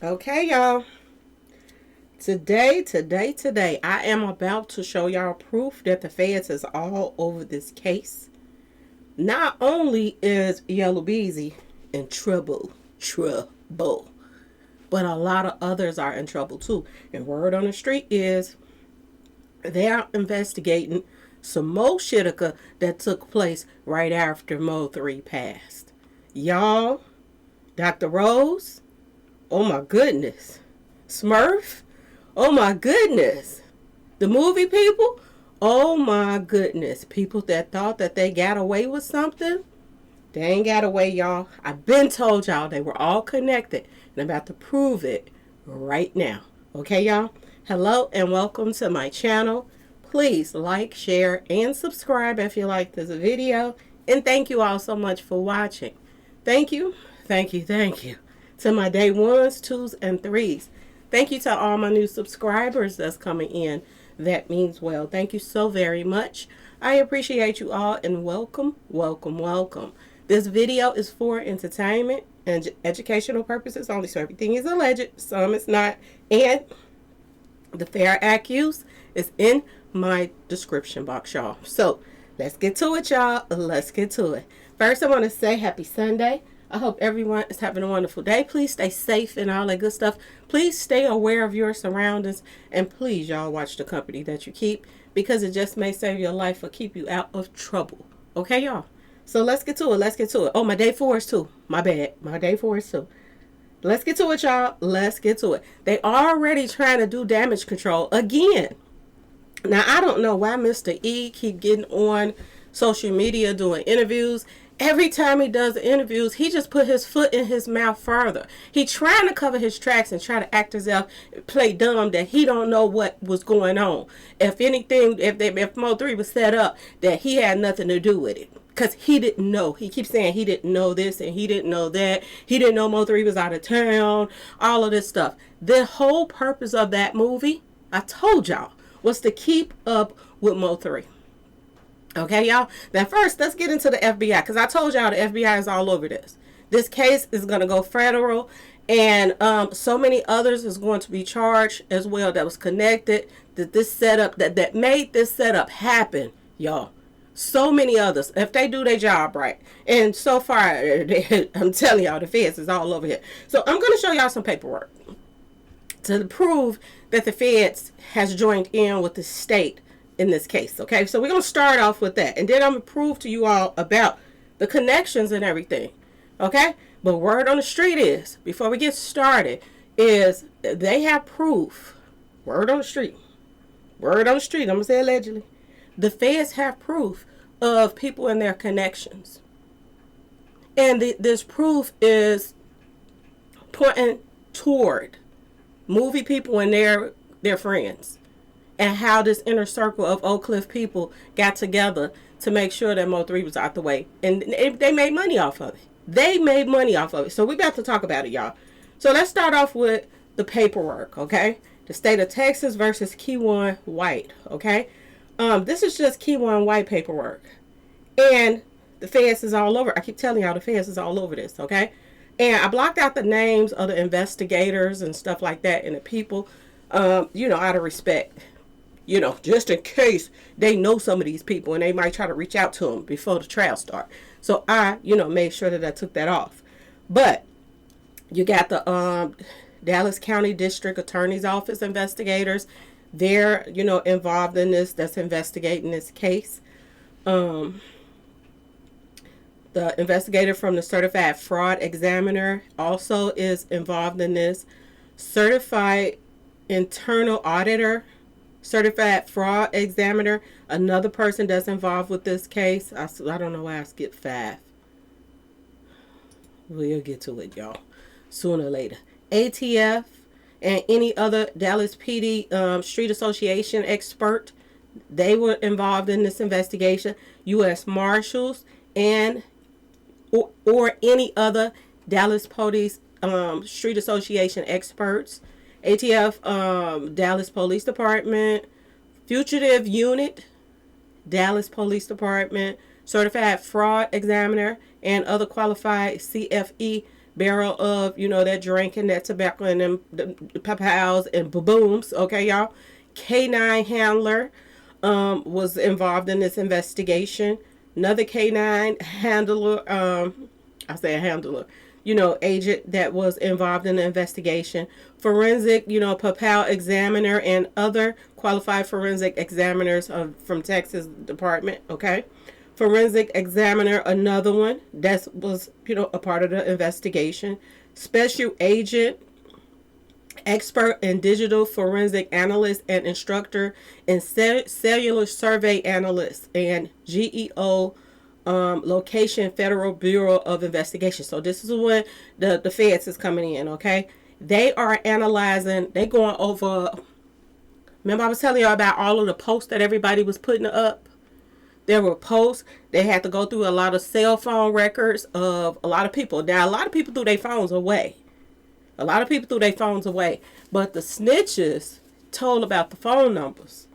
Okay, y'all. Today, I am about to show y'all proof that the feds is all over this case. Not only is Yella Beezy in trouble, but a lot of others are in trouble too. And word on the street is they are investigating some more shitika that took place right after MO3 passed. Y'all, Dr. Rose, oh my goodness. Smurf, oh my goodness. The movie people, oh my goodness. People that thought that they got away with something, they ain't got away, y'all. I've been told y'all they were all connected, and I'm about to prove it right now. Okay, y'all? Hello and welcome to my channel. Please like, share, and subscribe if you like this video. And thank you all so much for watching. Thank you, thank you to my day ones, twos, and threes. Thank you to all my new subscribers that's coming in. That means well. Thank you so very much. I appreciate you all and welcome. This video is for entertainment and educational purposes only, so everything is alleged, some is not, and the fair accuse is in my description box, y'all. So let's get to it, y'all. Let's get to it. First, I want to say happy Sunday. I hope everyone is having a wonderful day. Please stay safe and all that good stuff. Please stay aware of your surroundings. And please, y'all, watch the company that you keep, because it just may save your life or keep you out of trouble. Okay, y'all? So let's get to it. Oh, my day 4 is too. My bad. My day 4 is too. Let's get to it, y'all. Let's get to it. They already trying to do damage control again. Now, I don't know why Mr. E keep getting on social media doing interviews. Every time he does the interviews, he just put his foot in his mouth further. He trying to cover his tracks and try to act as if play dumb that he don't know what was going on. If anything, if MO3 was set up, that he had nothing to do with it. Because he didn't know. He keeps saying he didn't know this and he didn't know that. He didn't know MO3 was out of town. All of this stuff. The whole purpose of that movie, I told y'all, was to keep up with MO3. Okay, y'all? Now, first, let's get into the FBI, because I told y'all the FBI is all over this. This case is going to go federal, and so many others is going to be charged as well that was connected, that this setup, that made this setup happen, y'all. So many others, if they do their job right. And so far, I'm telling y'all, the feds is all over here. So I'm going to show y'all some paperwork to prove that the feds has joined in with the state in this case. Okay, so we're going to start off with that, and then I'm going to prove to you all about the connections and everything. Okay, but word on the street is, before we get started, is they have proof. Word on the street, I'm going to say allegedly, the feds have proof of people and their connections, and this proof is pointing toward movie people and their friends, and how this inner circle of Oak Cliff people got together to make sure that MO3 was out the way. And they made money off of it. So we're about to talk about it, y'all. So let's start off with the paperwork, okay? The state of Texas versus Keyone White, okay? This is just Keyone White paperwork. And the feds is all over. I keep telling y'all the feds is all over this, okay? And I blocked out the names of the investigators and stuff like that and the people, out of respect. Just in case they know some of these people and they might try to reach out to them before the trial start. So I, made sure that I took that off. But you got the Dallas County District Attorney's Office investigators. They're, involved in this, that's investigating this case. The investigator from the Certified Fraud Examiner also is involved in this. Certified Internal Auditor, Certified Fraud Examiner, another person that's involved with this case. I don't know why I skipped 5. We'll get to it, y'all, sooner or later. ATF and any other Dallas PD Street Association expert, they were involved in this investigation. U.S. Marshals and or any other Dallas Police Street Association experts. ATF, Dallas Police Department, Fugitive Unit, Dallas Police Department, Certified Fraud Examiner, and other qualified CFE barrel of, you know, that drink and that tobacco and them the pows and booms. Okay, y'all. Canine handler was involved in this investigation. Another canine handler, I say a handler, you know, agent that was involved in the investigation. Forensic, you know, papal examiner and other qualified forensic examiners from Texas Department. Okay. Forensic examiner, another one that was, you know, a part of the investigation. Special agent, expert in digital forensic analyst and instructor in cellular survey analyst and GEO location Federal Bureau of Investigation. So this is when the feds is coming in, okay? They are analyzing, they going over, remember I was telling you about all of the posts that everybody was putting up? There were posts. They had to go through a lot of cell phone records of a lot of people. Now, a lot of people threw their phones away. But the snitches told about the phone numbers.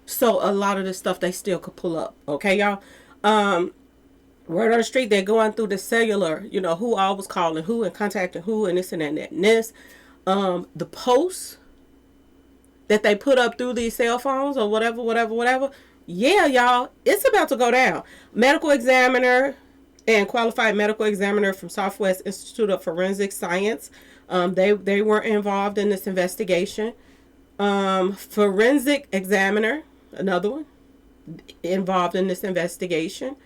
So a lot of the stuff they still could pull up. Okay, y'all? Word on the street, they're going through the cellular, you know, who all was calling who and contacting who and this and that and that and this. The posts that they put up through these cell phones or whatever. Yeah, y'all, it's about to go down. Medical examiner and qualified medical examiner from Southwest Institute of Forensic Science. They were involved in this investigation. Forensic examiner, another one, involved in this investigation.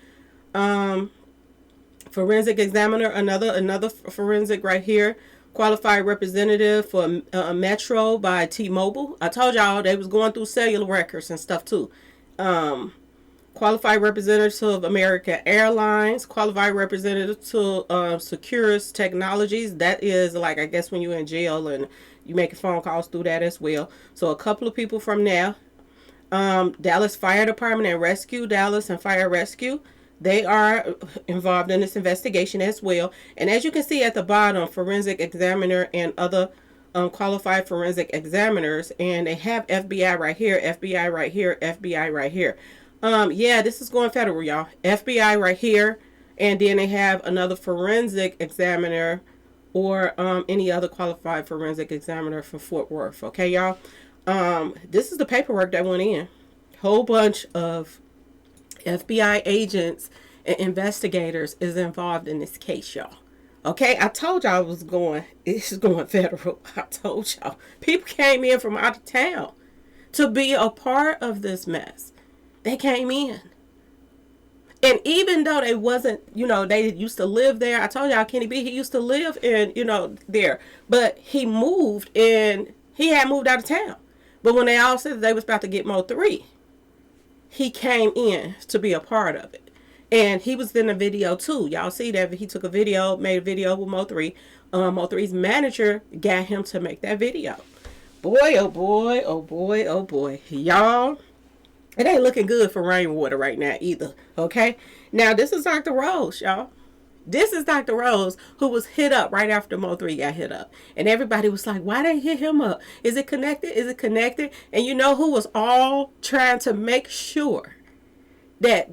Forensic examiner, another forensic right here. Qualified representative for Metro by T-Mobile. I told y'all they was going through cellular records and stuff too. Qualified representative of American Airlines, qualified representative to Securus Technologies. That is like, I guess, when you're in jail and you make phone calls through that as well. So a couple of people from there. Dallas Fire Department and Rescue, Dallas and Fire Rescue. They are involved in this investigation as well. And as you can see at the bottom, forensic examiner and other qualified forensic examiners, and they have FBI right here, FBI right here, FBI right here. Yeah, this is going federal, y'all. FBI right here, and then they have another forensic examiner or any other qualified forensic examiner from Fort Worth. Okay, y'all. This is the paperwork that went in. Whole bunch of FBI agents and investigators is involved in this case, y'all. Okay, I told y'all it's going federal. I told y'all. People came in from out of town to be a part of this mess. They came in. And even though they wasn't, you know, they used to live there. I told y'all Kenny B, he used to live in, you know, there. But he moved and he had moved out of town. But when they all said that they was about to get MO3, he came in to be a part of it. And he was in a video too. Y'all see that he took a video, made a video with MO3. MO3's manager got him to make that video. Boy, oh boy, oh boy, oh boy. Y'all, it ain't looking good for Rainwater right now either. Okay? Now, this is Dr. Rose, y'all. This is Dr. Rose, who was hit up right after Mo3 got hit up. And everybody was like, why they hit him up? Is it connected? Is it connected? And you know who was all trying to make sure that,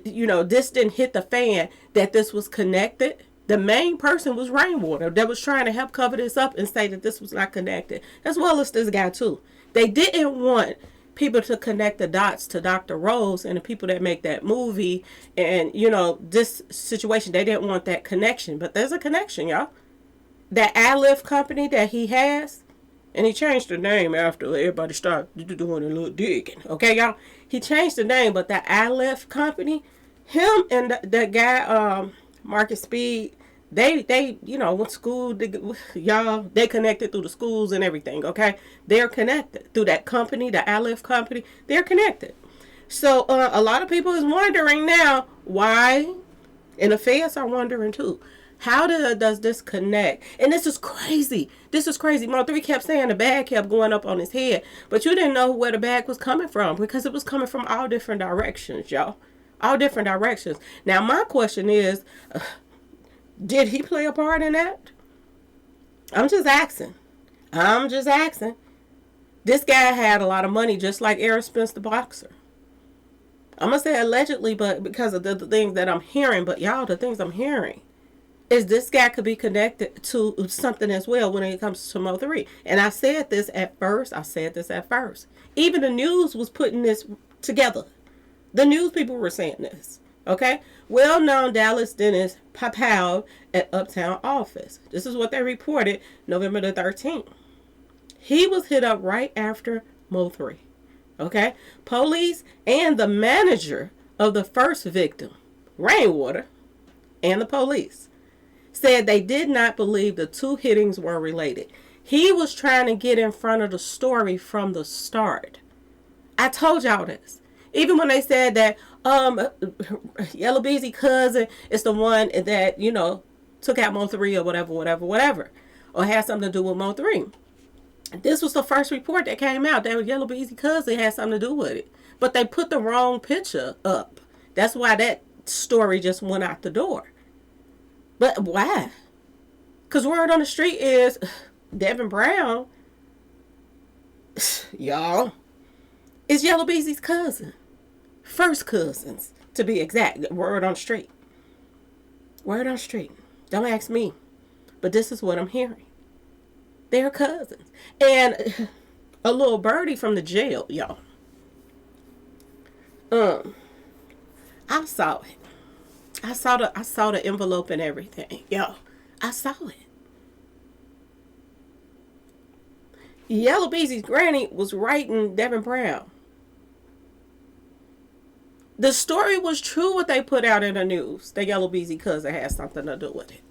you know, this didn't hit the fan, that this was connected? The main person was Rainwater that was trying to help cover this up and say that this was not connected. As well as this guy, too. They didn't want people to connect the dots to Dr. Rose and the people that make that movie and, you know, this situation. They didn't want that connection. But there's a connection, y'all. That Aleph company that he has, and he changed the name after everybody started doing a little digging. Okay, y'all? He changed the name, but that Aleph company, him and the guy, Marcus Speed, they you know, went to school, y'all, they connected through the schools and everything, okay? They're connected through that company, the Aleph company. They're connected. So a lot of people is wondering now why, and the feds are wondering too, how does this connect? And this is crazy. This is crazy. Mo3 kept saying the bag kept going up on his head, but you didn't know where the bag was coming from because it was coming from all different directions, y'all. All different directions. Now, my question is, did he play a part in that? I'm just asking. This guy had a lot of money, just like Aaron Spence, the boxer. I'm going to say allegedly, but because of the things that I'm hearing. But y'all, the things I'm hearing, is this guy could be connected to something as well when it comes to MO3. And I said this at first. Even the news was putting this together. The news people were saying this. Okay? Well-known Dallas dentist Papal at Uptown office. This is what they reported November the 13th. He was hit up right after MO3. Okay? Police and the manager of the first victim, Rainwater, and the police said they did not believe the two hittings were related. He was trying to get in front of the story from the start. I told y'all this. Even when they said that Yella Beezy cousin is the one that, you know, took out MO3 or whatever, or had something to do with MO3. This was the first report that came out that Yella Beezy cousin had something to do with it. But they put the wrong picture up. That's why that story just went out the door. But why? Because word on the street is Devin Brown, y'all, is Yella Beezy's cousin. First cousins, to be exact. Word on the street. Word on the street. Don't ask me. But this is what I'm hearing. They're cousins. And a little birdie from the jail, y'all. I saw it. I saw the envelope and everything. Yo, I saw it. Yella Beezy's granny was writing Devin Brown. The story was true what they put out in the news. The Yella Beezy cousin had something to do with it.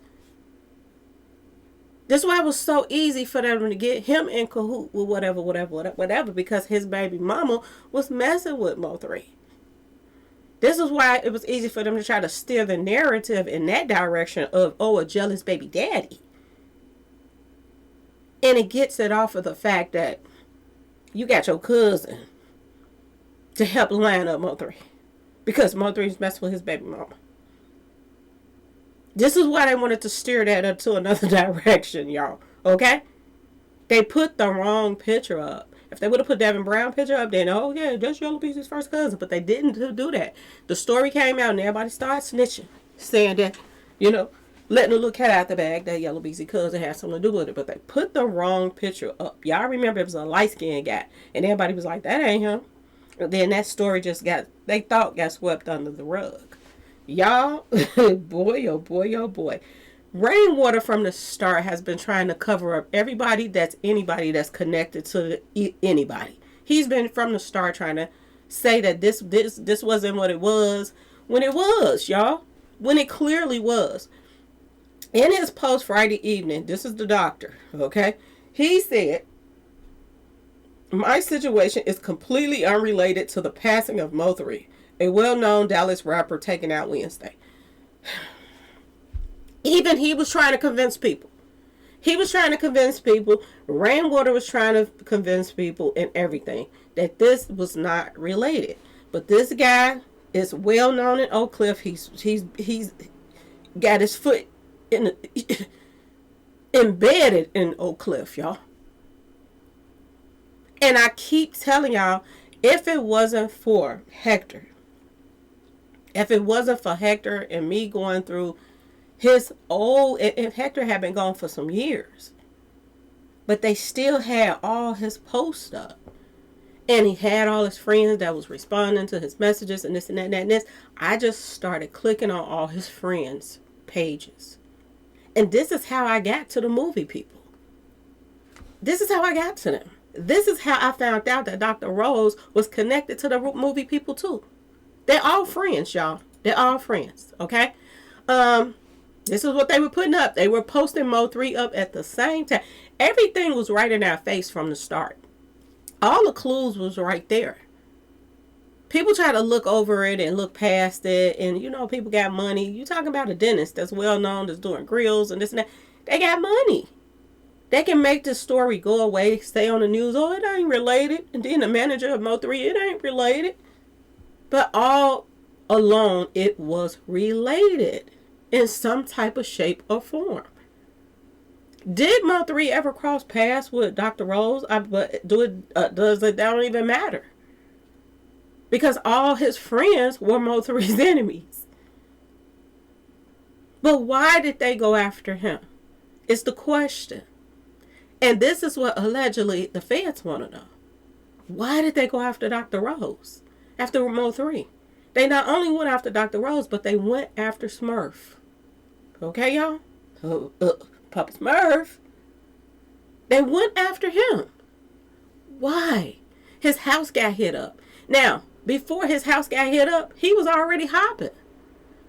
That's why it was so easy for them to get him in cahoot with whatever, because his baby mama was messing with MO3. This is why it was easy for them to try to steer the narrative in that direction of, oh, a jealous baby daddy. And it gets it off of the fact that you got your cousin to help line up MO3. Because MO3 is messing with his baby mama. This is why they wanted to steer that into another direction, y'all. Okay? They put the wrong picture up. If they would have put Devin Brown picture up, then, oh, yeah, that's Yella Beezy's first cousin. But they didn't do that. The story came out and everybody started snitching. Saying that, you know, letting the little cat out the bag that Yella Beezy cousin had something to do with it. But they put the wrong picture up. Y'all remember it was a light-skinned guy. And everybody was like, that ain't him. And then that story just got swept under the rug. Y'all, boy, oh boy, oh boy. Rainwater from the start has been trying to cover up anybody that's connected to anybody. He's been from the start trying to say that this wasn't what it was when it was, y'all. When it clearly was. In his post Friday evening, this is the doctor, okay? He said, my situation is completely unrelated to the passing of MO3, a well-known Dallas rapper taken out Wednesday. Even he was trying to convince people. Rainwater was trying to convince people and everything that this was not related. But this guy is well known in Oak Cliff. He's got his foot embedded in Oak Cliff, y'all. And I keep telling y'all, if it wasn't for Hector and me going through his old, if Hector had been gone for some years, but they still had all his posts up. And he had all his friends that was responding to his messages and this and that and that and this. I just started clicking on all his friends' pages. And this is how I got to the movie people. This is how I got to them. This is how I found out that Dr. Rose was connected to the movie people too. They're all friends, y'all. They're all friends, okay? This is what they were putting up. They were posting MO3 up at the same time. Everything was right in our face from the start. All the clues was right there. People try to look over it and look past it. And, you know, people got money. You talking about a dentist that's well known, that's doing grills and this and that. They got money. They can make this story go away, stay on the news. Oh, it ain't related. And then the manager of MO3, it ain't related. But all along, it was related in some type of shape or form. Did MO3 ever cross paths with Dr. Rose? But does it? That don't even matter. Because all his friends were MO3's enemies. But why did they go after him? It's the question. And this is what allegedly the feds want to know. Why did they go after Dr. Rose? After MO3? They not only went after Dr. Rose, but they went after Smurf. Okay, y'all? Papa Smurf. They went after him. Why? His house got hit up. Now, before his house got hit up, he was already hopping.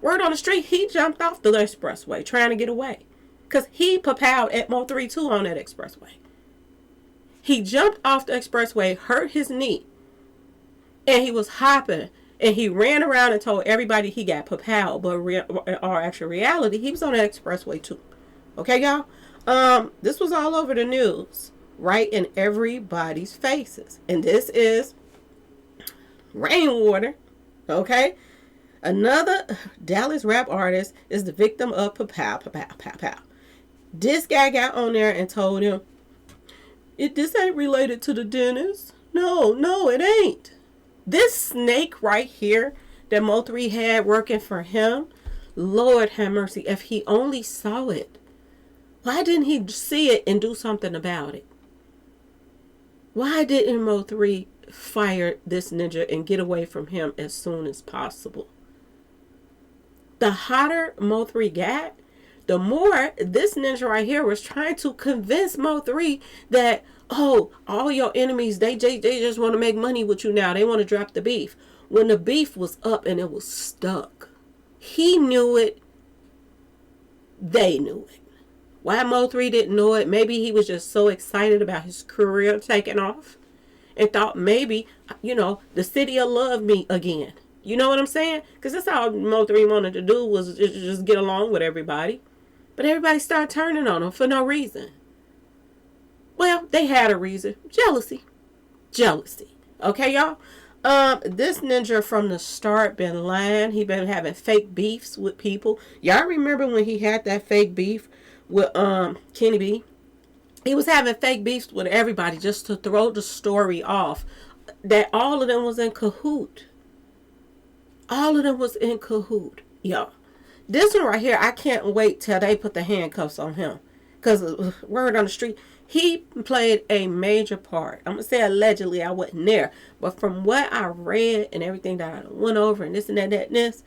Word on the street, he jumped off the expressway trying to get away. Because he papowed at MO3 too on that expressway. He jumped off the expressway, hurt his knee, and he was hopping. And he ran around and told everybody he got papowed, but actual reality, he was on the expressway too. Okay, y'all? This was all over the news, right in everybody's faces. And this is Rainwater, okay? Another Dallas rap artist is the victim of papow. This guy got on there and told him, this ain't related to the dentist. No, it ain't. This snake right here that MO3 had working for him, Lord have mercy, if he only saw it. Why didn't he see it and do something about it? Why didn't MO3 fire this ninja and get away from him as soon as possible? The hotter MO3 got, the more this ninja right here was trying to convince MO3 that, oh, all your enemies, they just want to make money with you now. They want to drop the beef. When the beef was up and it was stuck. He knew it. They knew it. Why MO3 didn't know it? Maybe he was just so excited about his career taking off and thought maybe, the city will love me again. You know what I'm saying? Because that's all MO3 wanted to do was just get along with everybody. But everybody started turning on him for no reason. Well, they had a reason. Jealousy. Okay, y'all? This ninja from the start been lying. He been having fake beefs with people. Y'all remember when he had that fake beef with Kenny B? He was having fake beefs with everybody just to throw the story off that all of them was in cahoot. Y'all. This one right here, I can't wait till they put the handcuffs on him. Because word on the street, he played a major part. I'm going to say allegedly, I wasn't there. But from what I read and everything that I went over and this and that and this,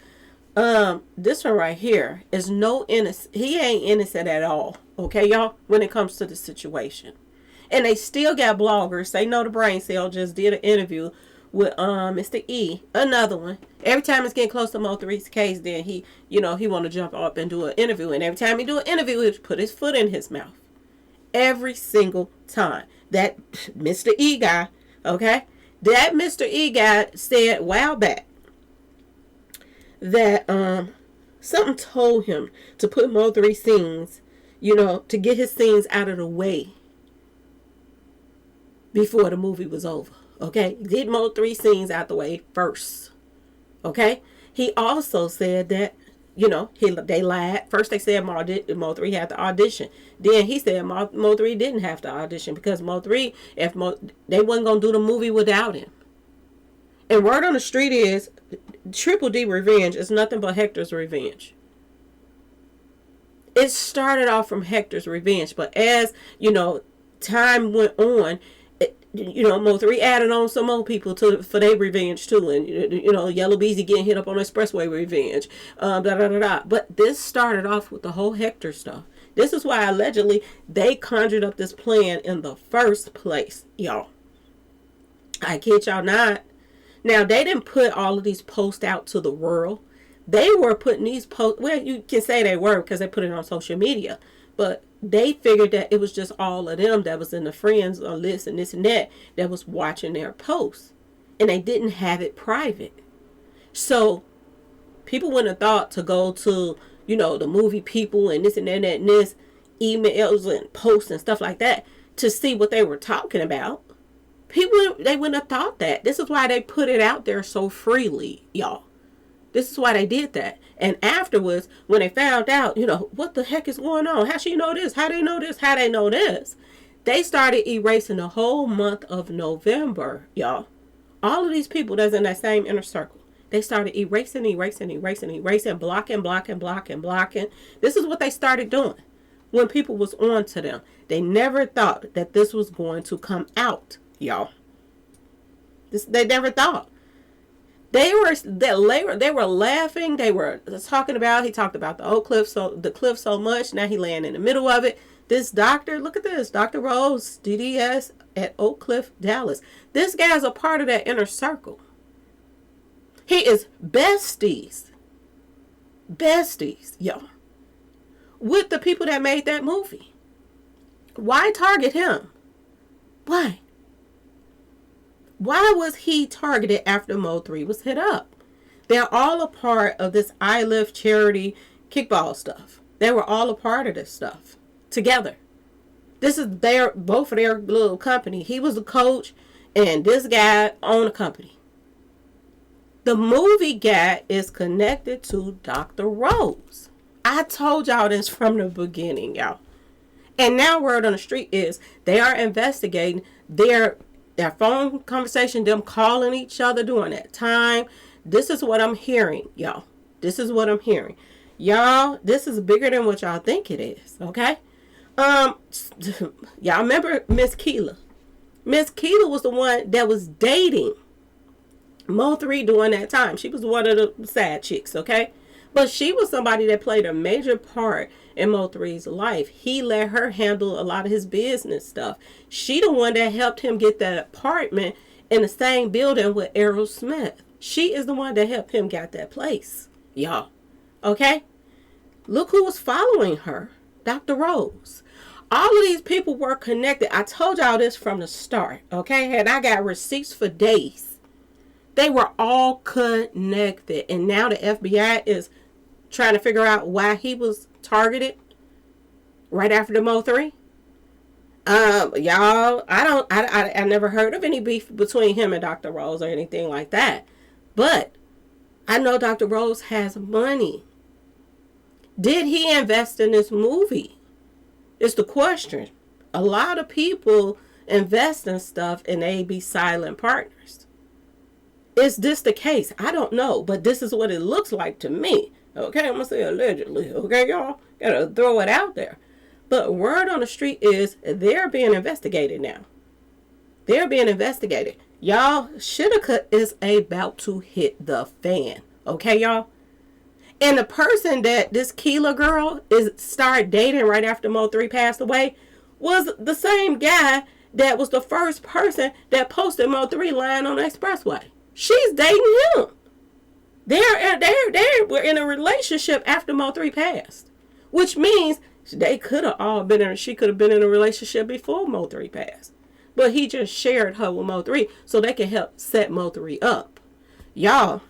this one right here is no innocent. He ain't innocent at all. Okay, y'all? When it comes to the situation. And they still got bloggers. They know the brain cell just did an interview with Mr. E, another one. Every time it's getting close to MO3's case, then he want to jump up and do an interview. And every time he do an interview, he put his foot in his mouth. Every single time. That Mr. E guy, okay? That Mr. E guy said a while back that something told him to put MO3 scenes, to get his scenes out of the way before the movie was over. Okay, get MO3 scenes out the way first. Okay, he also said that they lied. First they said MO3 had to audition. Then he said MO3 didn't have to audition because MO3 they wasn't gonna do the movie without him. And word on the street is Triple D Revenge is nothing but Hector's revenge. It started off from Hector's revenge, but as time went on. MO3 added on some more people for their revenge too, and Yella Beezy getting hit up on the expressway revenge, But this started off with the whole Hector stuff. This is why allegedly they conjured up this plan in the first place, y'all. I kid y'all not. Now they didn't put all of these posts out to the world. They were putting these posts. Well, you can say they were because they put it on social media, but they figured that it was just all of them that was in the friends list and this and that was watching their posts. And they didn't have it private. So people wouldn't have thought to go to, the movie people and this and that and this, emails and posts and stuff like that to see what they were talking about. They wouldn't have thought that. This is why they put it out there so freely, y'all. This is why they did that. And afterwards, when they found out, what the heck is going on? How she know this? How they know this? How they know this? They started erasing the whole month of November, y'all. All of these people that's in that same inner circle, They started erasing, blocking. This is what they started doing when people was on to them. They never thought that this was going to come out, y'all. They never thought. They were laughing. They were talking about. He talked about the cliff so much. Now he laying in the middle of it. This doctor, look at this, Dr. Rose, DDS at Oak Cliff, Dallas. This guy's a part of that inner circle. He is besties, y'all, with the people that made that movie. Why target him? Why? Why was he targeted after MO3 was hit up? They're all a part of this I Lift charity kickball stuff. They were all a part of this stuff together. This is both of their little company. He was a coach and this guy owned a company. The movie guy is connected to Dr. Rose. I told y'all this from the beginning, y'all. And now word on the street is they are investigating their phone conversation, them calling each other during that time. This is what I'm hearing, y'all. This is what I'm hearing. Y'all, this is bigger than what y'all think it is, okay? Y'all remember Miss Keela? Miss Keela was the one that was dating MO3 during that time. She was one of the side chicks, okay? But she was somebody that played a major part in MO3's life. He let her handle a lot of his business stuff. She the one that helped him get that apartment in the same building with Errol Smith. She is the one that helped him get that place, y'all. Okay? Look who was following her. Dr. Rose. All of these people were connected. I told y'all this from the start, okay? And I got receipts for days. They were all connected. And now the FBI is trying to figure out why he was targeted right after the MO3. Y'all, I never heard of any beef between him and Dr. Rose or anything like that. But I know Dr. Rose has money. Did he invest in this movie? It's the question. A lot of people invest in stuff and they be silent partners. Is this the case? I don't know, but this is what it looks like to me. Okay, I'm going to say allegedly. Okay, y'all? Got to throw it out there. But word on the street is they're being investigated now. They're being investigated. Y'all, Shinnaka is about to hit the fan. Okay, y'all? And the person that this Keela girl started dating right after MO3 passed away was the same guy that was the first person that posted MO3 lying on the expressway. She's dating him. They were in a relationship after MO3 passed, which means they could have all been in. She could have been in a relationship before MO3 passed, but he just shared her with MO3 so they can help set MO3 up. Y'all,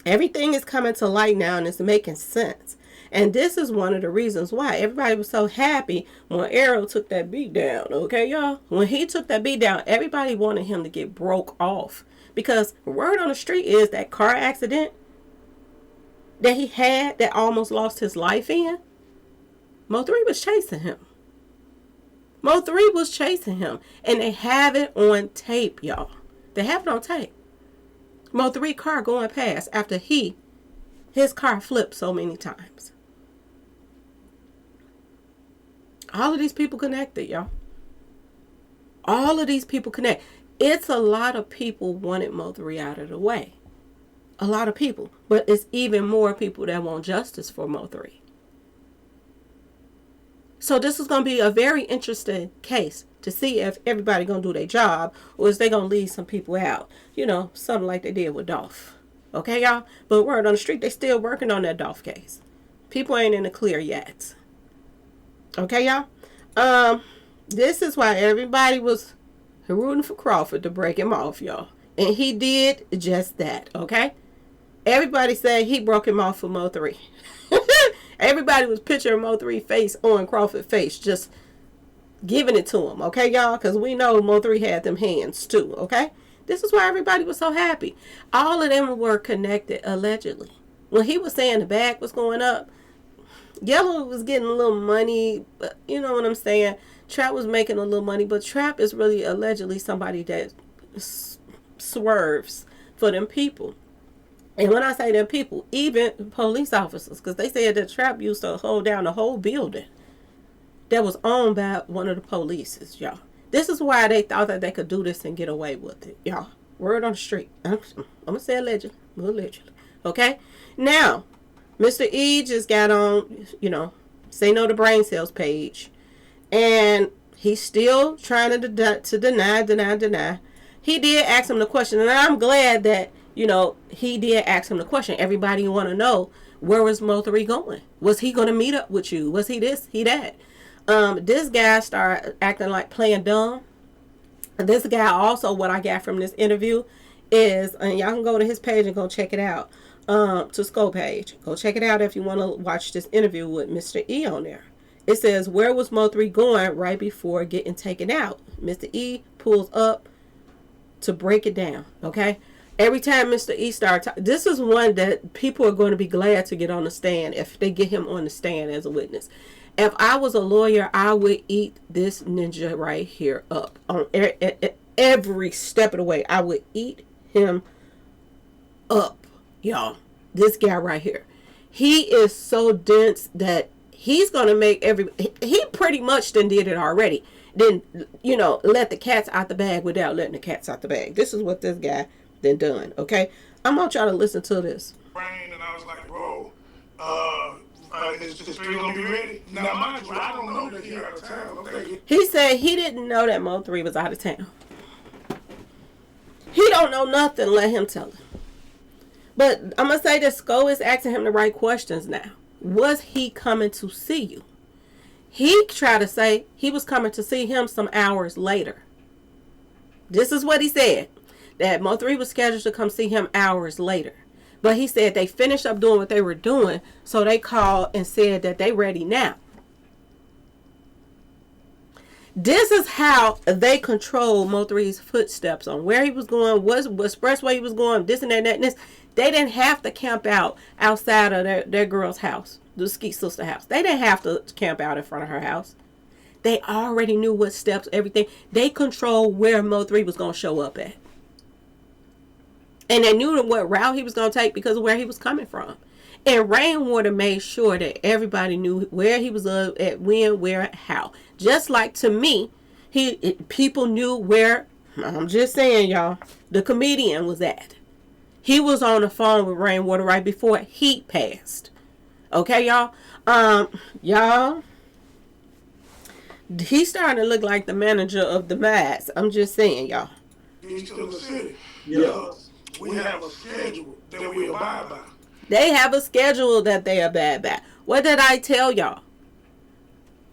everything is coming to light now and it's making sense. And this is one of the reasons why everybody was so happy when Errol took that beat down. Okay, y'all? When he took that beat down, everybody wanted him to get broke off. Because word on the street is that car accident that he had that almost lost his life in, MO3 was chasing him. MO3 was chasing him. And they have it on tape, y'all. They have it on tape. MO3 car going past after his car flipped so many times. All of these people connected, y'all. All of these people connect. It's a lot of people wanted MO3 out of the way. A lot of people. But it's even more people that want justice for MO3. So this is going to be a very interesting case to see if everybody going to do their job or is they going to leave some people out. You know, something like they did with Dolph. Okay, y'all? But word on the street, they still working on that Dolph case. People ain't in the clear yet. Okay, y'all? This is why everybody was rooting for Crawford to break him off, y'all. And he did just that, okay? Everybody said he broke him off for MO3. Everybody was picturing MO3 face on Crawford's face, just giving it to him, okay, y'all? Because we know MO3 had them hands too, okay? This is why everybody was so happy. All of them were connected, allegedly. When he was saying the bag was going up, Yella was getting a little money, but you know what I'm saying? Trap was making a little money, but Trap is really allegedly somebody that swerves for them people. And when I say them people, even police officers, because they said that Trap used to hold down the whole building that was owned by one of the polices, y'all. This is why they thought that they could do this and get away with it, y'all. Word on the street. I'm going to say allegedly. Okay? Now, Mr. E just got on, Say No to Brain Cells page. And he's still trying to deny. He did ask him the question. And I'm glad that, he did ask him the question. Everybody want to know, where was MO3 going? Was he going to meet up with you? Was he this? He that? This guy started acting like playing dumb. This guy also, what I got from this interview is, and y'all can go to his page and go check it out, to Skull page. Go check it out if you want to watch this interview with Mr. E on there. It says, where was MO3 going right before getting taken out? Mr. E pulls up to break it down, okay? Every time Mr. E starts, this is one that people are going to be glad to get on the stand if they get him on the stand as a witness. If I was a lawyer, I would eat this ninja right here up. On every step of the way, I would eat him up, y'all. This guy right here. He is so dense that he's going to make he pretty much done did it already. Then, let the cats out the bag without letting the cats out the bag. This is what this guy done, okay? I'm going to try to listen to this. And I was like, bro, is 3 gonna be ready? Now, mind you, I don't know that he's out of town. Okay. He said he didn't know that MO3 was out of town. He don't know nothing. Let him tell him. But I'm going to say that Sko is asking him the right questions now. Was he coming to see you? He tried to say he was coming to see him some hours later. This is what he said. That MO3 was scheduled to come see him hours later. But he said they finished up doing what they were doing, so they called and said that they ready now. This is how they control MO3's footsteps on where he was going, what expressway he was going, this and that and this. They didn't have to camp out outside of their girl's house, the Ski sister house. They didn't have to camp out in front of her house. They already knew what steps, everything. They controlled where MO3 was going to show up at. And they knew what route he was going to take because of where he was coming from. And Rainwater made sure that everybody knew where he was at, when, where, how. Just like to me, people knew where, I'm just saying, y'all, the comedian was at. He was on the phone with Rainwater right before he passed. Okay, y'all? Y'all, he's starting to look like the manager of the Mads. I'm just saying, y'all. He's still in the city. Yeah. We have a schedule that we abide by. They have a schedule that they abide by. What did I tell y'all?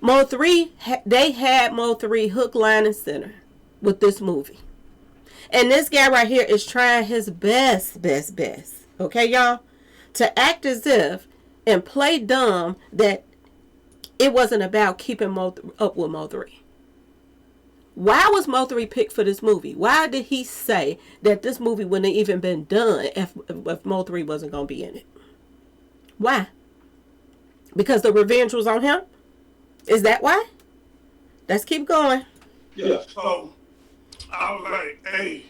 MO3, they had MO3 hook, line, and center with this movie. And this guy right here is trying his best. Okay, y'all? To act as if and play dumb that it wasn't about keeping up with MO3. Why was MO3 picked for this movie? Why did he say that this movie wouldn't have even been done if MO3 wasn't going to be in it? Why? Because the revenge was on him? Is that why? Let's keep going. Yeah, so I was like, hey,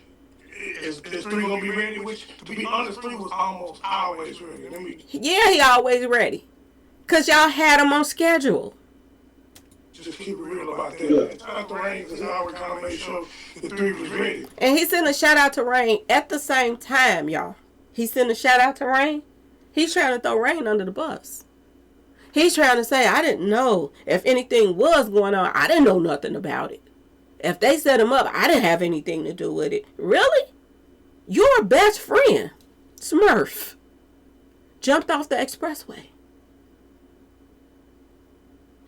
is 3 going to be ready? Which, to be honest, 3 was almost always ready. Yeah, he always ready. Because y'all had him on schedule. Just keep it real about that. Yeah. Shout out to Rain because I always kind of made sure the 3 was ready. And he sent a shout out to Rain at the same time, y'all. He sent a shout out to Rain. He's trying to throw Rain under the bus. He's trying to say, I didn't know if anything was going on. I didn't know nothing about it. If they set him up, I didn't have anything to do with it. Really? Your best friend, Smurf, jumped off the expressway.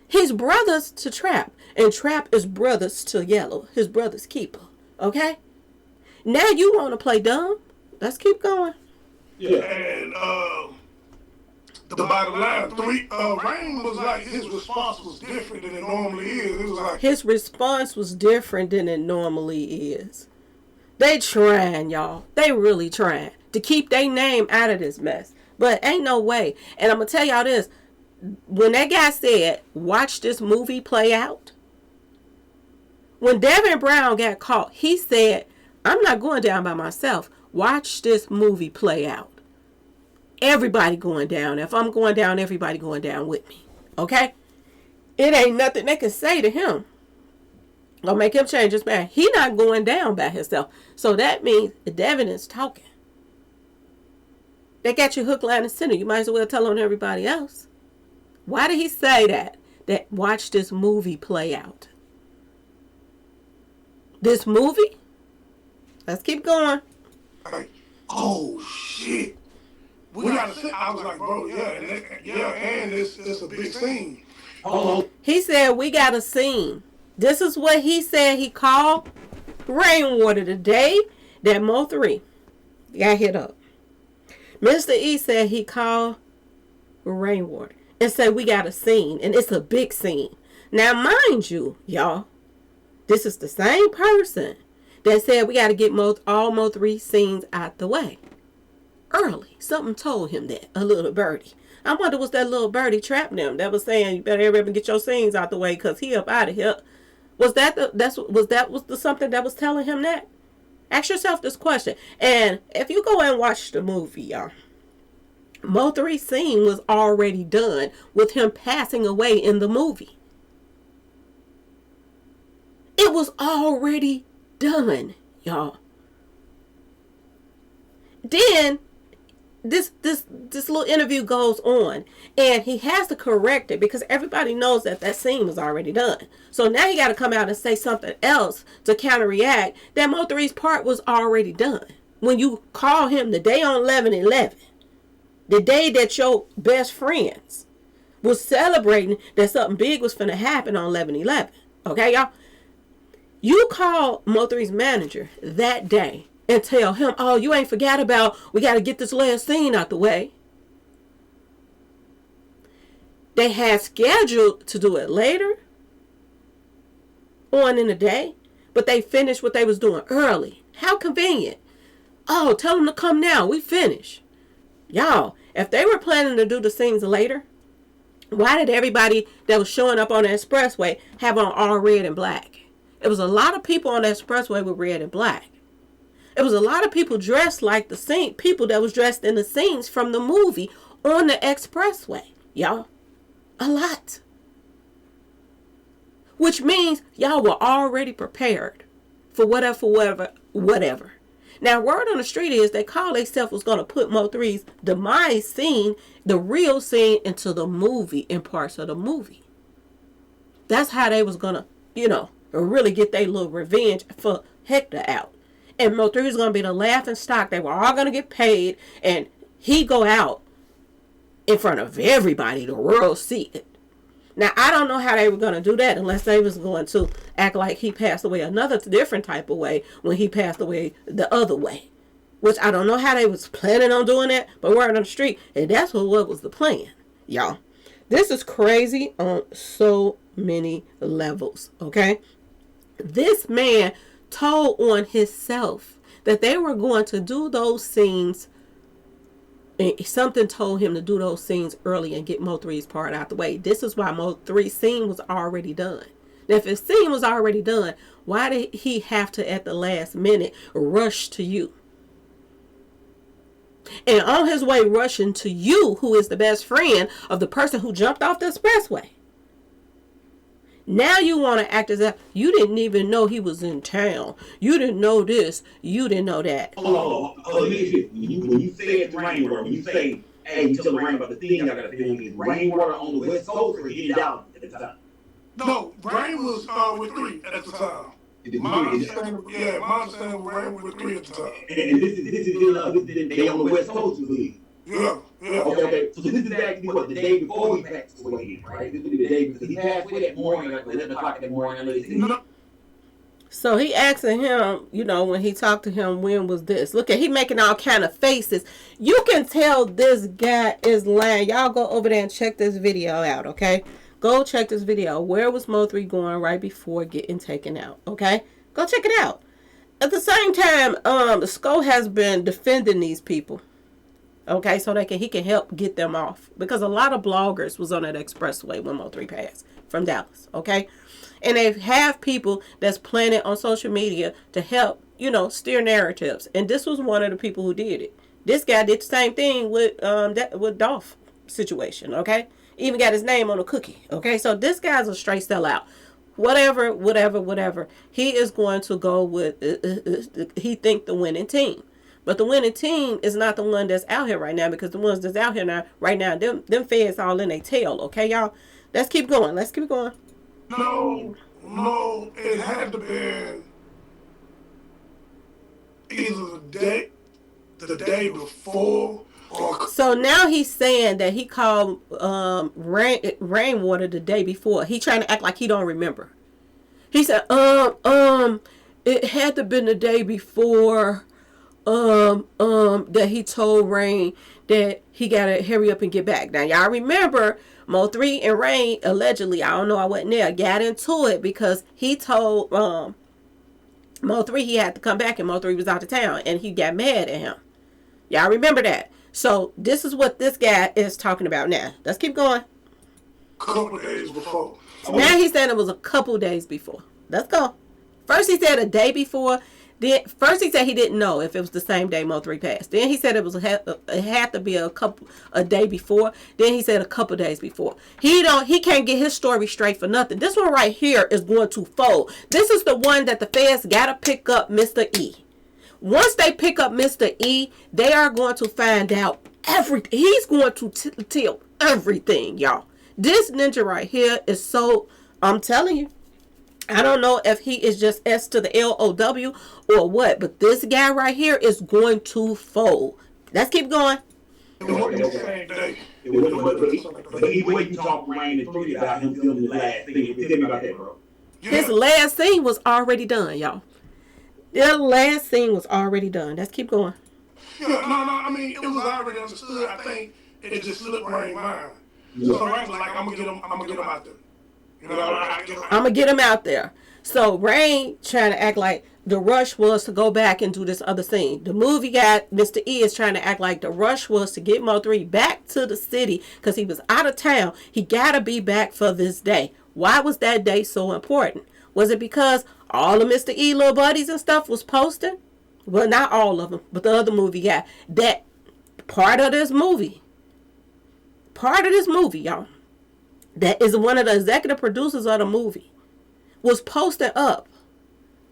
He's brothers to Trap, and Trap is brothers to Yellow, his brother's keeper. Okay? Now you want to play dumb? Let's keep going. Yeah, and the bottom line, 3, Rain was like, his response was different than it normally is. It was like his response was different than it normally is. They trying, y'all. They really trying to keep their name out of this mess. But ain't no way. And I'm going to tell y'all this. When that guy said, watch this movie play out, when Devin Brown got caught, he said, I'm not going down by myself. Watch this movie play out. everybody going down. If I'm going down, everybody going down with me. Okay? It ain't nothing they can say to him gonna make him change his mind. He not going down by himself. So that means Devin is talking. They got you hook, line, and sinker. You might as well tell on everybody else. Why did he say that? That watch this movie play out. This movie? Let's keep going. Like, oh shit. We gotta say, I was like, bro, and it's a big scene. He said we got a scene. This is what he said he called rainwater the day that MO3 got hit up. Mr. E said he called rainwater and said we got a scene, and it's a big scene. Now, mind you, y'all, this is the same person that said we got to get all MO3 scenes out the way early. Something told him that, a little birdie. I wonder was that little birdie trapping him that was saying you better everybody get your scenes out the way because he up out of here. Was that something that was telling him that? Ask yourself this question. And if you go and watch the movie, y'all, MO3 scene was already done with him passing away in the movie. It was already done, y'all. Then this little interview goes on, and he has to correct it because everybody knows that scene was already done. So now he got to come out and say something else to counteract that MO3's part was already done. When you call him the day on 11/11, the day that your best friends was celebrating that something big was finna happen on 11/11, okay, y'all? You call MO3's manager that day and tell him, oh, you ain't forgot about, we got to get this last scene out the way. They had scheduled to do it later on in the day, but they finished what they was doing early. How convenient. Oh, tell them to come now. We finished. Y'all, if they were planning to do the scenes later, why did everybody that was showing up on the expressway have on all red and black? It was a lot of people on the expressway with red and black. It was a lot of people dressed like the scene, people that was dressed in the scenes from the movie on the expressway. Y'all, a lot. Which means y'all were already prepared for whatever. Now, word on the street is they called themselves was going to put MO3's demise scene, the real scene, into the movie, in parts of the movie. That's how they was going to, really get their little revenge for Hector out. And MO3 is going to be the laughing stock. They were all going to get paid. And he go out in front of everybody. The world see it. Now, I don't know how they were going to do that unless they was going to act like he passed away another different type of way when he passed away the other way. Which I don't know how they was planning on doing that. But word on the street. And that's what was the plan. Y'all. This is crazy on so many levels. Okay. This man told on himself that they were going to do those scenes, and something told him to do those scenes early and get MO3's part out the way. This is why MO3's scene was already done. Now, if his scene was already done, why did he have to at the last minute rush to you? And on his way rushing to you, who is the best friend of the person who jumped off the expressway, now you want to act as if you didn't even know he was in town. You didn't know this. You didn't know that. When you say it's rainwater, when you say, hey, you tell the rain about the thing I got to film is rainwater on the West Coast or get it down at the time? No, Rain was with 3 at the time. My understanding was Rain was with 3 at the time. And this is they on the West Coast, you believe? Yeah. Okay. So this is actually what the day before he passed away, right? This is the day because he passed away that morning, like 11 o'clock that morning. So he asking him, when he talked to him, when was this? Look at he making all kind of faces. You can tell this guy is lying. Y'all go over there and check this video out, okay? Go check this video. Where was MO3 going right before getting taken out? Okay? Go check it out. At the same time, SCO has been defending these people. Okay, so he can help get them off. Because a lot of bloggers was on that expressway when MO3 passed from Dallas. Okay? And they have people that's planning on social media to help, steer narratives. And this was one of the people who did it. This guy did the same thing with with Dolph situation. Okay, even got his name on a cookie. Okay, so this guy's a straight sellout. Whatever. He is going to go with he think the winning team. But the winning team is not the one that's out here right now, because the ones that's out here now, right now, them feds all in their tail. Okay, y'all. Let's keep going. No, it had to be either the day before, or So now he's saying that he called rainwater the day before. He trying to act like he don't remember. He said, it had to been the day before, that he told Rain that he gotta hurry up and get back. Now y'all remember MO3 and Rain allegedly, I don't know, I wasn't there, got into it because he told MO3 he had to come back, and MO3 was out of town, and he got mad at him. Y'all remember that? So this is what this guy is talking about now. Let's keep going. couple days before. Now he's saying it was a couple days before. Let's go. First he said a day before. Then first he said he didn't know if it was the same day MO3 passed. Then he said it had to be a day before. Then he said a couple days before. He can't get his story straight for nothing. This one right here is going to fold. This is the one that the feds gotta pick up Mr. E. Once they pick up Mr. E, they are going to find out everything. He's going to tell everything, y'all. This ninja right here is so, I'm telling you, I don't know if he is just S to the LOW or what, but this guy right here is going to fold. Let's keep going. It wasn't the same day. But either way, you talk Rain and 3 about him filming the last thing. Tell me about that, bro. His last scene was already done, y'all. The last scene was already done. Let's keep going. Yeah, no, I mean, it was already understood. I think it just slipped Rain's mind. So Rain was like, I'm gonna get him out there. You know, I'm gonna get him out there. So Rain trying to act like the rush was to go back and do this other scene. The movie guy, Mr. E, is trying to act like the rush was to get MO3 back to the city because he was out of town. He gotta be back for this day. Why was that day so important? Was it because all of Mr. E little buddies and stuff was posting? Well, not all of them, but the other movie guy. That part of this movie, y'all, that is one of the executive producers of the movie, was posting up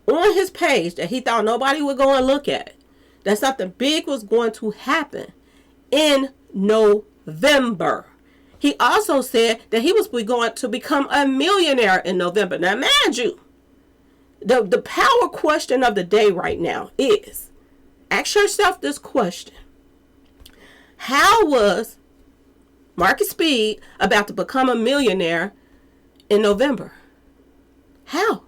on his page that he thought nobody would go and look at, that something big was going to happen in November. He also said that he was going to become a millionaire in November. Now, mind you, the power question of the day right now is, ask yourself this question. How was Marcus Speed about to become a millionaire in November? How?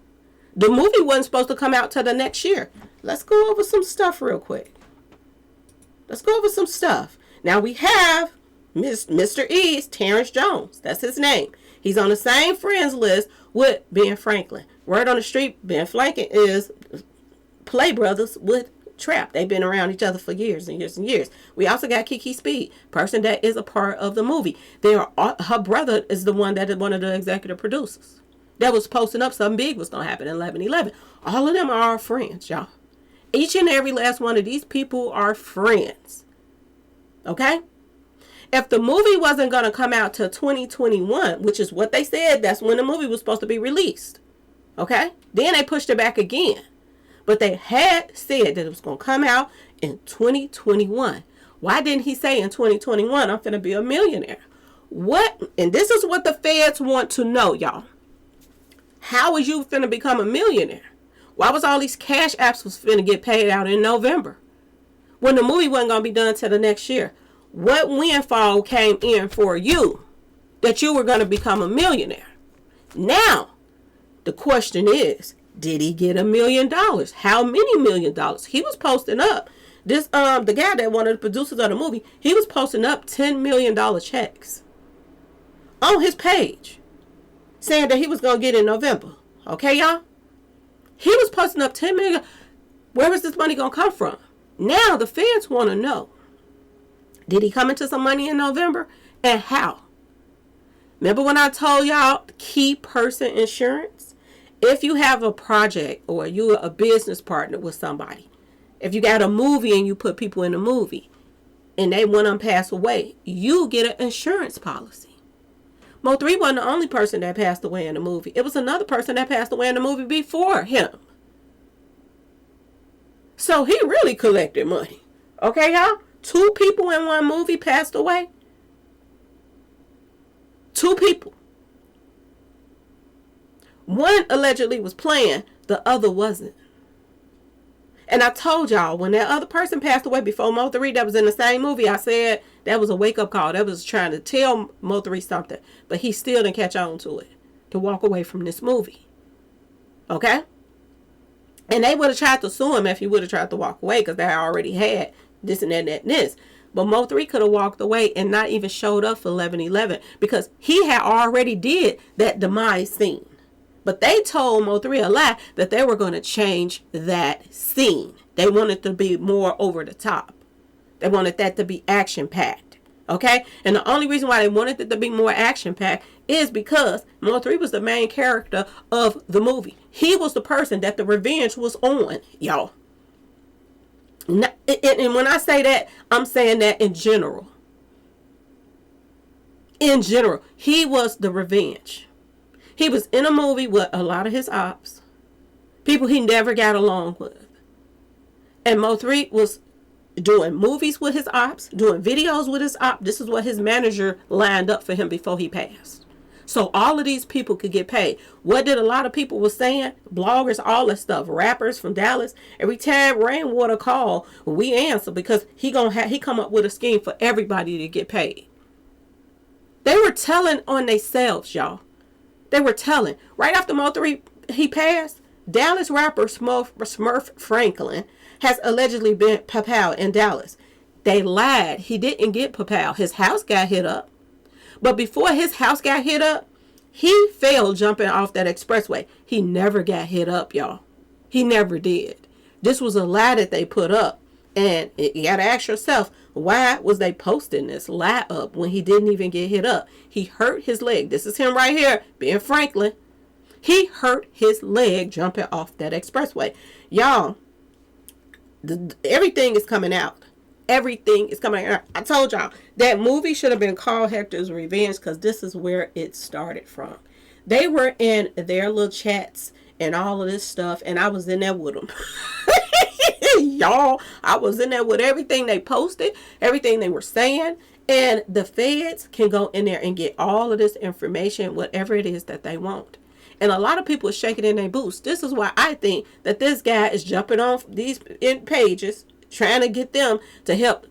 The movie wasn't supposed to come out till the next year. Let's go over some stuff real quick. Now we have Mr. E's Terrence Jones. That's his name. He's on the same friends list with Ben Franklin. Word on the street, Ben Franklin is play brothers with Trap. They've been around each other for years and years and years. We also got Kiki Speed, person that is a part of the movie. Her brother is the one that is one of the executive producers. That was posting up something big was going to happen in 11/11. All of them are our friends, y'all. Each and every last one of these people are friends. Okay? If the movie wasn't going to come out till 2021, which is what they said, that's when the movie was supposed to be released. Okay? Then they pushed it back again. But they had said that it was going to come out in 2021. Why didn't he say in 2021, I'm finna be a millionaire? What? And this is what the feds want to know, y'all. How was you finna become a millionaire? Why was all these cash apps was finna get paid out in November when the movie wasn't going to be done till the next year? What windfall came in for you that you were going to become a millionaire? Now, the question is, did he get $1 million? How many $1 million? He was posting up. This the guy that one of the producers of the movie, he was posting up $10 million checks on his page, saying that he was going to get in November. Okay, y'all? He was posting up $10 million. Where was this money going to come from? Now the feds want to know, did he come into some money in November? And how? Remember when I told y'all key person insurance? If you have a project or you're a business partner with somebody, if you got a movie and you put people in a movie, and they one of them pass away, you get an insurance policy. Mo3 wasn't the only person that passed away in the movie. It was another person that passed away in the movie before him. So he really collected money. Okay, y'all? 2 people in one movie passed away. 2 people. One allegedly was playing, the other wasn't. And I told y'all, when that other person passed away before Mo3 that was in the same movie, I said that was a wake-up call. That was trying to tell Mo3 something. But he still didn't catch on to it, to walk away from this movie. Okay? And they would have tried to sue him if he would have tried to walk away, because they already had this and that and this. But Mo3 could have walked away and not even showed up for 11/11, because he had already did that demise scene. But they told Mo3 a lie that they were going to change that scene. They wanted to be more over the top. They wanted that to be action-packed. Okay? And the only reason why they wanted it to be more action-packed is because Mo3 was the main character of the movie. He was the person that the revenge was on, y'all. And when I say that, I'm saying that in general. In general, he was the revenge. He was in a movie with a lot of his ops, people he never got along with. And Mo3 was doing movies with his ops, doing videos with his ops. This is what his manager lined up for him before he passed. So all of these people could get paid. What did a lot of people was saying? Bloggers, all that stuff, rappers from Dallas. Every time Rainwater called, we answer, because he come up with a scheme for everybody to get paid. They were telling on themselves, y'all. They were telling. Right after Mo3 he passed, Dallas rapper Smurf Franklin has allegedly been papal in Dallas. They lied. He didn't get papal. His house got hit up. But before his house got hit up, he fell jumping off that expressway. He never got hit up, y'all. He never did. This was a lie that they put up. And you got to ask yourself, why was they posting this lie up when he didn't even get hit up? He hurt his leg. This is him right here, Ben Franklin. He hurt his leg jumping off that expressway. Y'all, everything is coming out. Everything is coming out. I told y'all, that movie should have been called Hector's Revenge, because this is where it started from. They were in their little chats and all of this stuff, and I was in there with them. Y'all, I was in there with everything they posted, everything they were saying, and the feds can go in there and get all of this information, whatever it is that they want. And a lot of people are shaking in their boots. This is why I think that this guy is jumping on these pages, trying to get them to help,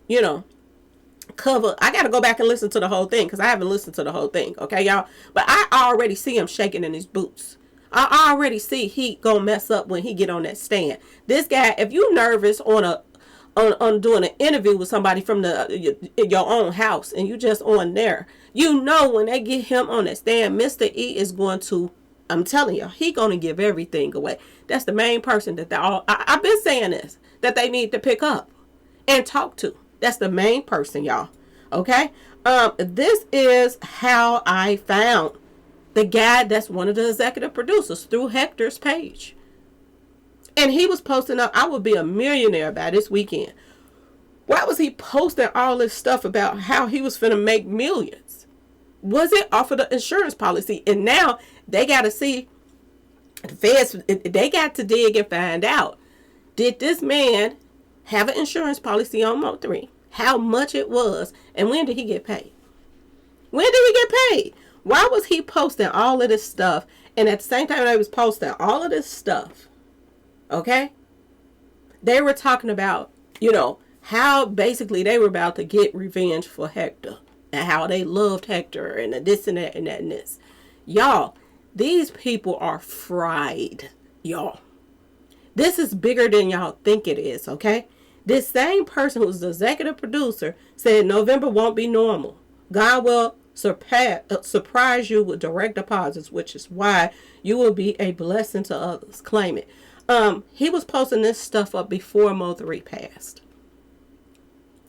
cover. I got to go back and listen to the whole thing, because I haven't listened to the whole thing, okay, y'all? But I already see him shaking in his boots. I already see he gonna mess up when he get on that stand. This guy, if you nervous on doing an interview with somebody from your own house, and you just on there, when they get him on that stand, Mr. E is going to, I'm telling you, he gonna give everything away. That's the main person that I've been saying this, that they need to pick up and talk to. That's the main person, y'all. Okay? This is how I found the guy that's one of the executive producers, through Hector's page. And he was posting up, I would be a millionaire by this weekend. Why was he posting all this stuff about how he was finna make millions? Was it off of the insurance policy? And now they got to see, the feds, they got to dig and find out, did this man have an insurance policy on Mo3? How much it was? And when did he get paid? When did he get paid? Why was he posting all of this stuff? And at the same time they was posting all of this stuff, okay, they were talking about, how basically they were about to get revenge for Hector, and how they loved Hector, and this and that and that and this. Y'all, these people are fried, y'all. This is bigger than y'all think it is, okay? This same person who's the executive producer said November won't be normal. God will surprise you with direct deposits, which is why you will be a blessing to others. Claim it. He was posting this stuff up before Mo3 passed.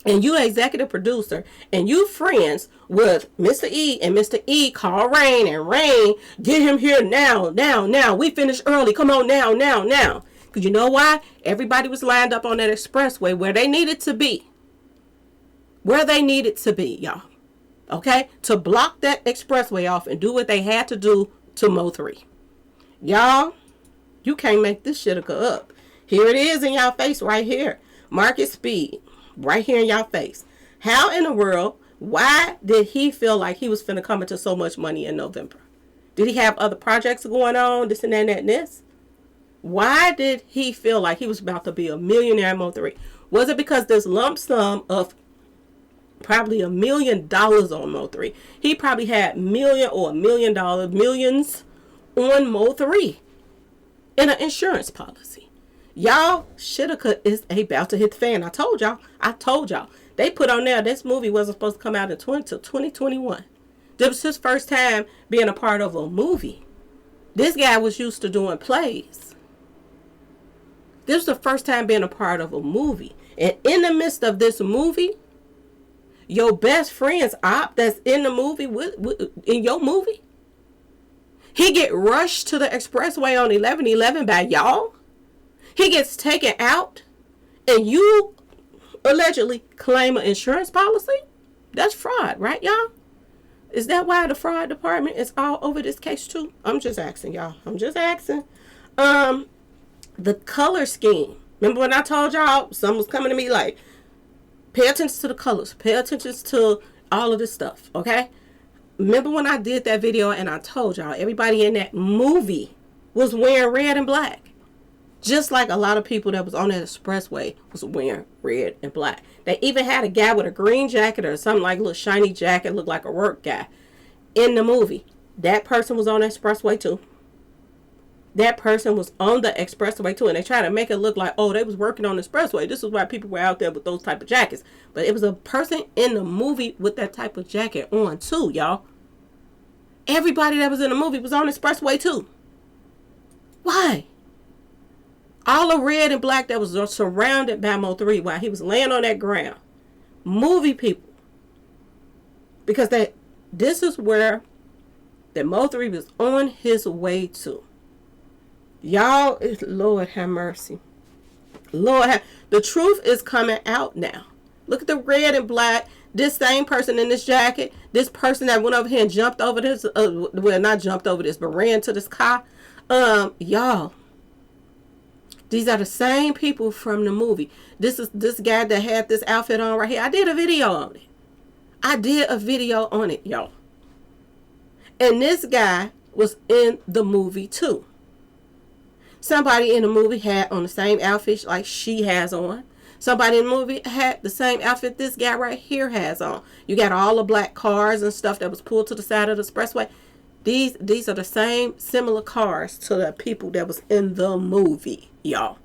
And you executive producer, and you friends with Mr. E, and Mr. E call Rain, and Rain, get him here now. We finished early. Come on now. Because you know why? Everybody was lined up on that expressway where they needed to be. where they needed to be, y'all. Okay? To block that expressway off and do what they had to do to MO3. Y'all, you can't make this shit up. Here it is in y'all face right here. Market speed. Right here in y'all face. How in the world, why did he feel like he was finna come into so much money in November? Did he have other projects going on? This and that and that and this? Why did he feel like he was about to be a millionaire in MO3? Was it because this lump sum of probably $1 million on MO3? He probably had millions on MO3 in an insurance policy. Y'all, Shitka is about to hit the fan. I told y'all. They put on there, this movie wasn't supposed to come out until 2021. This was his first time being a part of a movie. This guy was used to doing plays. This was the first time being a part of a movie. And in the midst of this movie, your best friend's op that's in the movie, in your movie, he get rushed to the expressway on 1111 by y'all. He gets taken out, and you allegedly claim an insurance policy? That's fraud, right, y'all? Is that why the fraud department is all over this case too? I'm just asking, y'all. I'm just asking. The color scheme. Remember when I told y'all, someone was coming to me like, pay attention to the colors. Pay attention to all of this stuff, okay? Remember when I did that video and I told y'all, everybody in that movie was wearing red and black. Just like a lot of people that was on that expressway was wearing red and black. They even had a guy with a green jacket or something like a little shiny jacket, looked like a work guy in the movie. That person was on the expressway too. That person was on the expressway too. And they try to make it look like, oh, they was working on the expressway. This is why people were out there with those type of jackets. But it was a person in the movie with that type of jacket on too, y'all. Everybody that was in the movie was on the expressway too. Why? All the red and black that was surrounded by MO3 while he was laying on that ground. Movie people. Because this is where the MO3 was on his way to. Y'all, Lord have mercy. The truth is coming out now. Look at the red and black. This same person in this jacket. This person that went over here and jumped over this. Well, not jumped over this, but ran to this car. Y'all. These are the same people from the movie. This is this guy that had this outfit on right here. I did a video on it. Y'all. And this guy was in the movie too. Somebody in the movie had on the same outfit like she has on. Somebody in the movie had the same outfit this guy right here has on. You got all the black cars and stuff that was pulled to the side of the expressway. These are the same similar cars to the people that was in the movie, y'all.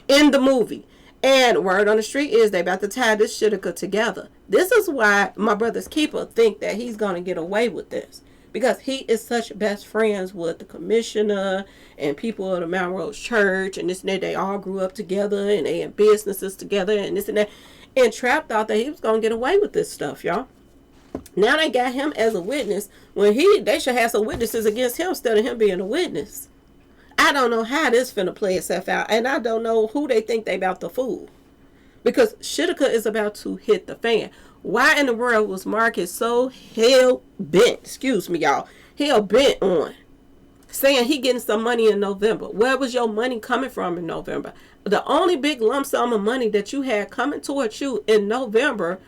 In the movie. And word on the street is they about to tie this shit together. This is why my brother's keeper think that he's going to get away with this. Because he is such best friends with the commissioner and people of the Mount Rose Church and this and that. They all grew up together and they had businesses together and this and that. And Trap thought that he was going to get away with this stuff, y'all. Now they got him as a witness when they should have some witnesses against him instead of him being a witness. I don't know how this finna play itself out, and I don't know who they think they about to fool. Because Shitka is about to hit the fan. Why in the world was Marcus so hell-bent on saying he getting some money in November? Where was your money coming from in November? The only big lump sum of money that you had coming towards you in November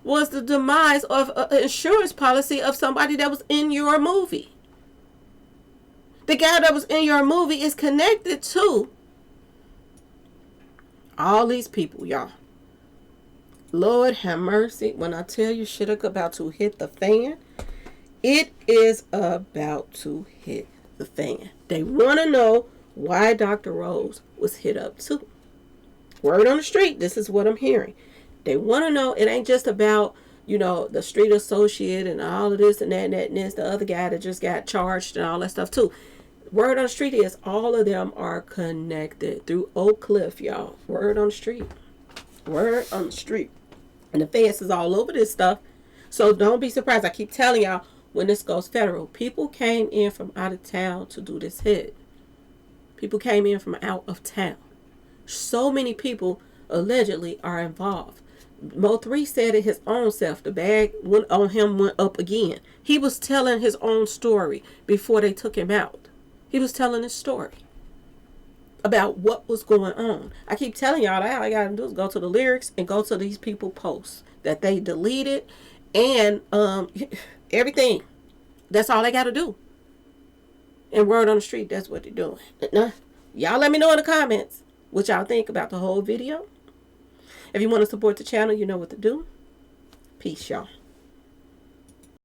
was the demise of an insurance policy of somebody that was in your movie. The guy that was in your movie is connected to all these people, y'all. Lord have mercy. When I tell you shit about to hit the fan, it is about to hit the fan. They want to know why Dr. Rose was hit up too. Word on the street, this is what I'm hearing. They want to know it ain't just about, the street associate and all of this and that and that and this, the other guy that just got charged and all that stuff too. Word on the street is all of them are connected through Oak Cliff, y'all. Word on the street. Word on the street. And the FEDS is all over this stuff. So don't be surprised. I keep telling y'all, when this goes federal, people came in from out of town to do this hit. People came in from out of town. So many people allegedly are involved. MO3 said it his own self. The bag went up again. He was telling his own story before they took him out. He was telling his story about what was going on. I keep telling y'all that all I gotta do is go to the lyrics and go to these people posts that they deleted and everything. That's all they gotta do. And word on the street, that's what they're doing. Now, y'all let me know in the comments what y'all think about the whole video. If you want to support the channel, you know what to do. Peace, y'all.